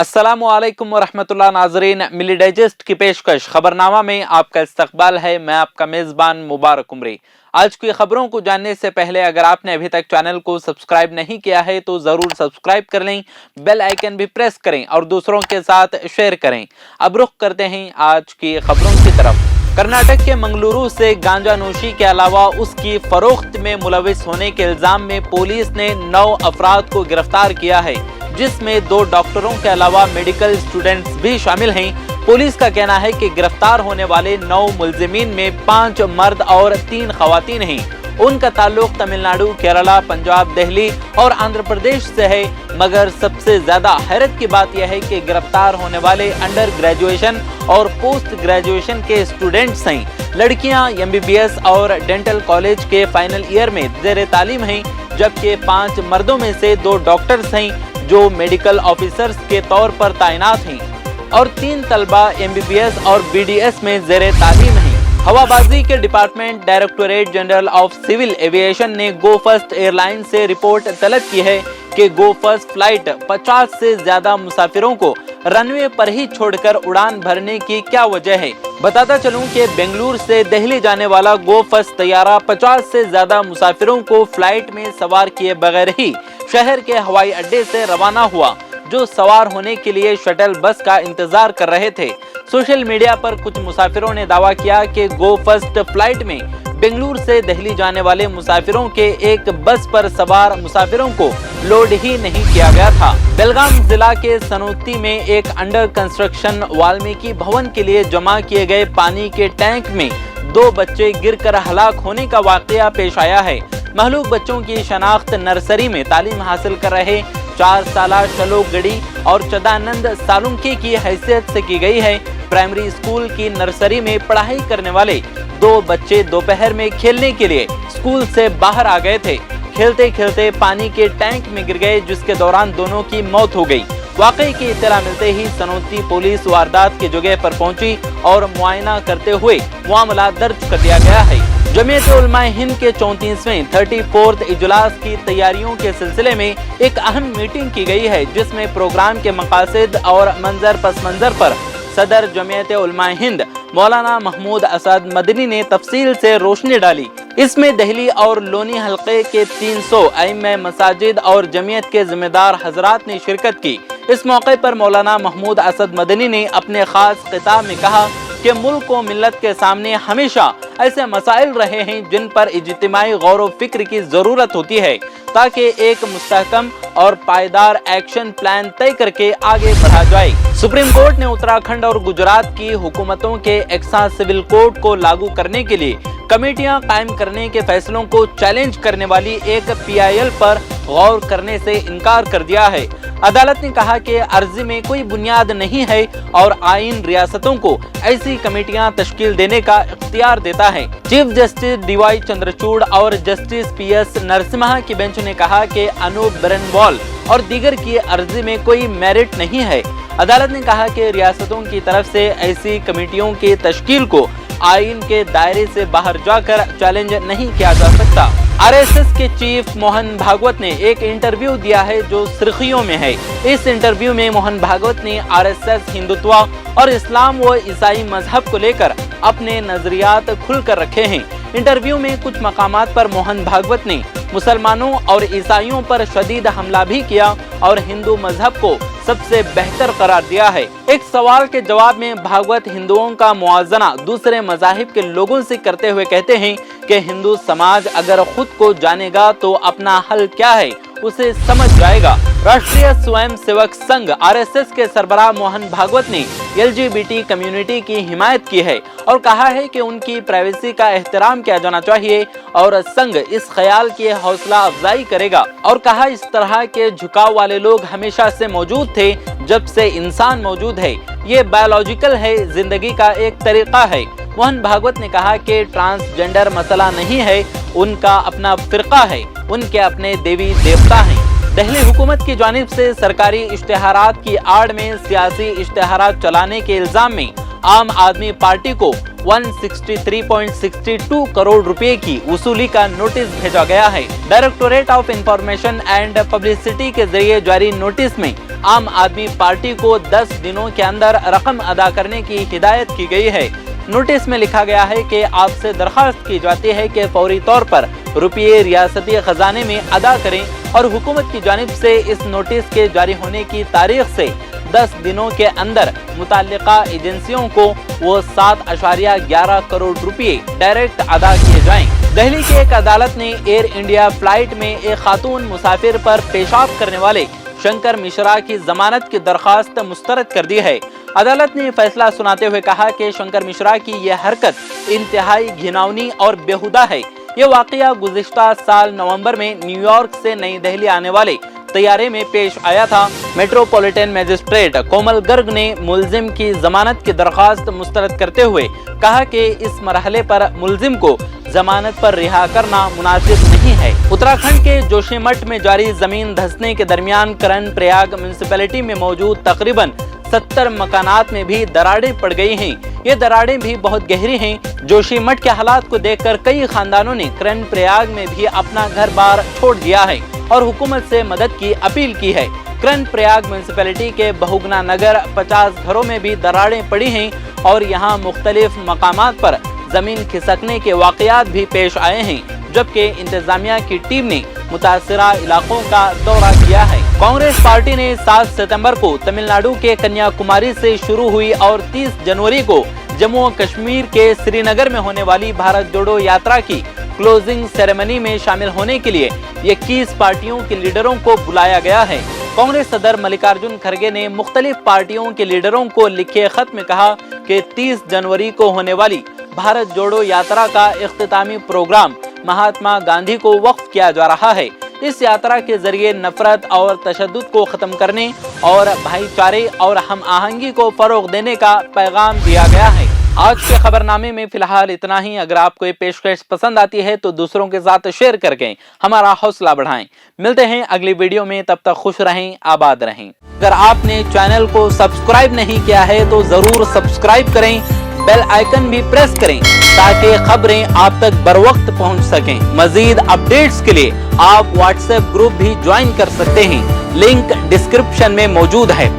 अस्सलामुअलैकुम वरहमतुल्लाह। नाजरीन, मिली डाइजेस्ट की पेशकश खबरनामा में आपका इस्तकबाल है। मैं आपका मेज़बान मुबारक उमरी। आज की खबरों को जानने से पहले अगर आपने अभी तक चैनल को सब्सक्राइब नहीं किया है तो ज़रूर सब्सक्राइब कर लें, बेल आइकन भी प्रेस करें और दूसरों के साथ शेयर करें। अब रुख करते हैं आज की खबरों की तरफ। कर्नाटक के मंगलुरु से गांजा नोशी के अलावा उसकी फरोख्त में मुलविस होने के इल्जाम में पुलिस ने 9 अफराद को गिरफ्तार किया है, जिसमें 2 डॉक्टरों के अलावा मेडिकल स्टूडेंट्स भी शामिल हैं। पुलिस का कहना है कि गिरफ्तार होने वाले 9 मुलजिमीन में 5 मर्द और 3 खवातीन हैं। उनका ताल्लुक तमिलनाडु, केरला, पंजाब, दिल्ली और आंध्र प्रदेश से है। मगर सबसे ज्यादा हैरत की बात यह है कि गिरफ्तार होने वाले अंडर ग्रेजुएशन और पोस्ट ग्रेजुएशन के स्टूडेंट्स हैं। लड़कियां MBBS और डेंटल कॉलेज के फाइनल ईयर में ज़ेरे तालीम हैं, जबकि 5 मर्दों में से 2 डॉक्टर्स हैं जो मेडिकल ऑफिसर्स के तौर पर तैनात हैं और 3 तलबा MBBS और BDS में ज़ेरे तालीम हैं। हवाबाजी के department directorate general of civil aviation ने गो फर्स्ट एयरलाइन से रिपोर्ट तलब की है कि गो फर्स्ट फ्लाइट 50 से ज्यादा मुसाफिरों को रनवे पर ही छोड़कर उड़ान भरने की क्या वजह है। बताता चलूं कि बेंगलुरु से दिल्ली जाने वाला गो फर्स्ट तैयारा 50 से ज्यादा मुसाफिरों को फ्लाइट में सवार किए बगैर ही शहर के हवाई अड्डे से रवाना हुआ, जो सवार होने के लिए शटल बस का इंतजार कर रहे थे। सोशल मीडिया पर कुछ मुसाफिरों ने दावा किया कि गो फर्स्ट फ्लाइट में बेंगलुरु से दिल्ली जाने वाले मुसाफिरों के एक बस पर सवार मुसाफिरों को लोड ही नहीं किया गया था। बेलगाम जिला के सनोती में एक अंडर कंस्ट्रक्शन वाल्मीकि भवन के लिए जमा किए गए पानी के टैंक में 2 बच्चे गिरकर हलाक होने का वाकया पेश आया है। महलूक बच्चों की शनाख्त नर्सरी में तालीम हासिल कर रहे 4 साला शलोक गड़ी और चदानंद सालुंके की हैसियत से की गई है। प्राइमरी स्कूल की नर्सरी में पढ़ाई करने वाले 2 बच्चे दोपहर में खेलने के लिए स्कूल से बाहर आ गए थे। खेलते खेलते पानी के टैंक में गिर गए, जिसके दौरान दोनों की मौत हो गई। वाकई की इत्तला मिलते ही सनोती पुलिस वारदात की जगह पर पहुंची और मुआयना करते हुए मामला दर्ज कर दिया गया है। जमीयत उलमाए हिंद के 34वें 34th इजलास की तैयारियों के सिलसिले में एक अहम मीटिंग की गई है, जिसमें प्रोग्राम के मकासद और मंजर पस मंजर पर सदर जमीयत उलमाए हिंद मौलाना महमूद असद मदनी ने तफसील से रोशनी डाली। इसमें दिल्ली और लोनी हल्के के 300 अइम्मा मसाजिद और जमीयत के जिम्मेदार हजरात ने शिरकत की। इस मौके पर मौलाना महमूद असद मदनी ने अपने खास खिताब में कहा कि मुल्क को मिल्लत के सामने हमेशा ऐसे मसाइल रहे हैं जिन पर इज्तिमाई गौर व फिक्र की जरूरत होती है, ताकि एक मुस्तहकम और पायदार एक्शन प्लान तय करके आगे बढ़ा जाए। सुप्रीम कोर्ट ने उत्तराखंड और गुजरात की हुकूमतों के एक्सा सिविल कोड को लागू करने के लिए कमेटियां कायम करने के फैसलों को चैलेंज करने वाली एक PIL पर गौर करने से इनकार कर दिया है। अदालत ने कहा कि अर्जी में कोई बुनियाद नहीं है और आईन रियासतों को ऐसी कमेटियां तश्कील देने का इख्तियार देता है। चीफ जस्टिस DY चंद्रचूड़ और जस्टिस PS नरसिम्हा की बेंच ने कहा कि अनूप बेरनवाल और दीगर की अर्जी में कोई मेरिट नहीं है। अदालत ने कहा कि रियासतों की तरफ से ऐसी कमेटियों की तश्कील को आईन के दायरे से बाहर जाकर चैलेंज नहीं किया जा सकता। RSS के चीफ मोहन भागवत ने एक इंटरव्यू दिया है जो सुर्खियों में है। इस इंटरव्यू में मोहन भागवत ने RSS हिंदुत्व और इस्लाम व ईसाई मजहब को लेकर अपने नजरियात खुलकर रखे हैं। इंटरव्यू में कुछ मकामात पर मोहन भागवत ने मुसलमानों और ईसाइयों पर शदीद हमला भी किया और हिंदू मजहब को सबसे बेहतर करार दिया है। एक सवाल के जवाब में भागवत हिंदुओं का मुआवजा दूसरे मजाहिब के लोगों से करते हुए कहते हैं कि हिंदू समाज अगर खुद को जानेगा तो अपना हल क्या है उसे समझ जाएगा। राष्ट्रीय स्वयं सेवक संघ RSS के सरबराह मोहन भागवत ने LGBT कम्युनिटी की हिमायत की है और कहा है कि उनकी प्राइवेसी का एहतराम किया जाना चाहिए और संघ इस ख्याल की हौसला अफजाई करेगा और कहा इस तरह के झुकाव वाले लोग हमेशा से मौजूद थे जब से इंसान मौजूद है। ये बायोलॉजिकल है, जिंदगी का एक तरीका है। मोहन भागवत ने कहा कि ट्रांसजेंडर मसला नहीं है, उनका अपना फिरका है, उनके अपने देवी देवता हैं। दिल्ली हुकूमत की जानिब से सरकारी इश्तिहारात की आड़ में सियासी इश्तिहारात चलाने के इल्जाम में आम आदमी पार्टी को 163.62 करोड़ रुपए की वसूली का नोटिस भेजा गया है। Directorate of information and publicity के जरिए जारी नोटिस में आम आदमी पार्टी को 10 दिनों के अंदर रकम अदा करने की हिदायत की गई है। नोटिस में लिखा गया है कि आपसे दरखास्त की जाती है कि फौरी तौर पर रुपये रियासती खजाने में अदा करें और हुकूमत की जानिब से इस नोटिस के जारी होने की तारीख से 10 दिनों के अंदर मुताल्लिका एजेंसियों को वो 7.11 करोड़ रुपये डायरेक्ट अदा किए जाएं। दिल्ली की एक अदालत ने एयर इंडिया फ्लाइट में एक खातून मुसाफिर पर पेशाब करने वाले शंकर मिश्रा की जमानत की दरखास्त मुस्तरद कर दी है। अदालत ने फैसला सुनाते हुए कहा कि शंकर मिश्रा की यह हरकत इंतहाई घिनौनी और बेहुदा है। ये वाकया गुज़िश्ता साल नवंबर में न्यूयॉर्क से नई दिल्ली आने वाले तैयारे में पेश आया था। मेट्रोपॉलिटन मजिस्ट्रेट कोमल गर्ग ने मुलजिम की जमानत की दरखास्त मुस्तरद करते हुए कहा कि इस मरहले पर मुलजिम को जमानत पर रिहा करना मुनासिब नहीं है। उत्तराखंड के जोशीमठ में जारी जमीन धंसने के दरमियान करण प्रयाग म्युनिसिपैलिटी में मौजूद तकरीबन 70 मकानात में भी दरारें पड़ गई हैं। ये दरारें भी बहुत गहरी हैं। जोशीमठ के हालात को देखकर कई खानदानों ने करण प्रयाग में भी अपना घर बार छोड़ दिया है और हुकूमत से मदद की अपील की है। करण प्रयाग म्युनिसिपैलिटी के बहुगुना नगर 50 घरों में भी दरारें पड़ी हैं और यहाँ मुख्तलिफ मकामात पर जमीन खिसकने के वाकयात भी पेश आए हैं, जबकि इंतजामिया की टीम ने मुतासरा इलाकों का दौरा किया है। कांग्रेस पार्टी ने 7 सितंबर को तमिलनाडु के कन्याकुमारी से शुरू हुई और 30 जनवरी को जम्मू और कश्मीर के श्रीनगर में होने वाली भारत जोड़ो यात्रा की क्लोजिंग सेरेमनी में शामिल होने के लिए 21 पार्टियों के लीडरों को बुलाया गया है। कांग्रेस सदर मल्लिकार्जुन खड़गे ने मुख्तलिफ पार्टियों के लीडरों को लिखे खत में कहा कि 30 जनवरी को होने वाली भारत जोड़ो यात्रा का इख्तितामी प्रोग्राम महात्मा गांधी को वक्फ किया जा रहा है। इस यात्रा के जरिए नफरत और तशद्दुद को खत्म करने और भाईचारे और हम आहंगी को फरोग देने का पैगाम दिया गया है। आज के खबरनामे में फिलहाल इतना ही। अगर आपको ये पेशकश पसंद आती है तो दूसरों के साथ शेयर करके हमारा हौसला बढ़ाएं। मिलते हैं अगली वीडियो में, तब तक खुश रहें, आबाद रहें। अगर आपने चैनल को सब्सक्राइब नहीं किया है तो जरूर सब्सक्राइब करें, बेल आइकन भी प्रेस करें ताकि खबरें आप तक बर वक्त पहुँच सकें। मजीद अपडेट्स के लिए आप व्हाट्सएप ग्रुप भी ज्वाइन कर सकते हैं, लिंक डिस्क्रिप्शन में मौजूद है।